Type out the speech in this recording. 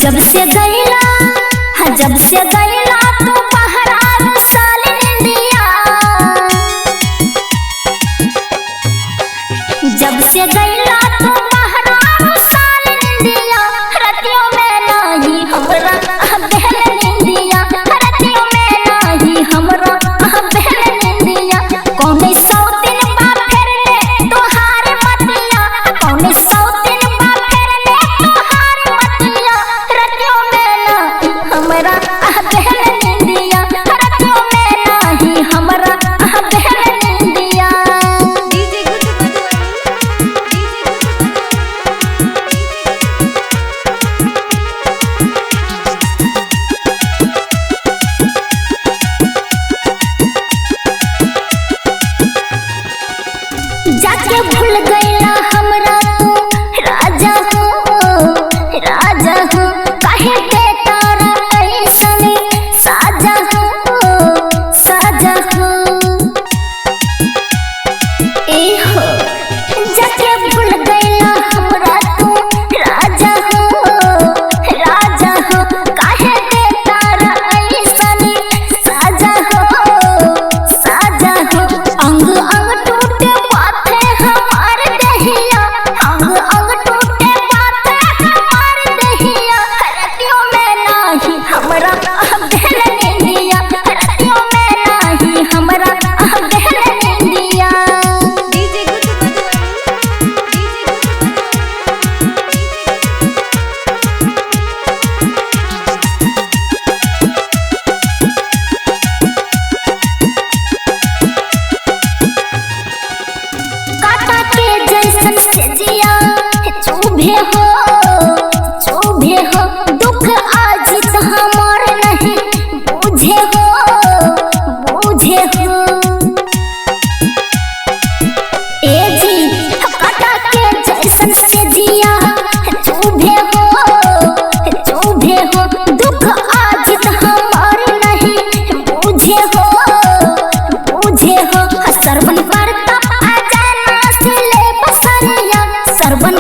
जब से गईला जब से गईला तू पहरा साल निंदिया, जब से गईला तू पहरा साल निंदिया, रतियों में नहीं हमरा बहन निंदिया, रतियों में नहीं हमरा बहन निंदिया। कौन सौ दिन बा फिर ले तोहार मतिया, कौन सौ दिन बा फिर ले तोहार मतिया, रतियों में नहीं हमरा बहन निंदिया, रतियों में नहीं हमरा बहन निंदिया। जाके भूल गईला हमरा तू राजा हो, राजा हो, काहे के तारा ऐसने साजा हो, साजा हो। ए हो जाके भूल गईला हमरा तू राजा हो, राजा हो, काहे के तारा ऐसने साजा हो, साजा हो। अंग अंग टूटे बाते हमार दहिया, अंग अंग टूटे बाते हमार दहिया, रतियों में नहीं हमरा बहन निंदिया, रतियों में नहीं हमरा बहन निंदिया। काटा के जैसन से जिया चुभे हो, चुभे हो, दुख आज तो हमार नहीं बुझे हो, बुझे हो। ए जी काटा के जैसन से जिया चुभे हो, चुभे हो, दुख आज तो हमार नहीं बुझे हो, बुझे हो। सरवन करता आ जाना से ले बसरिया, सरवन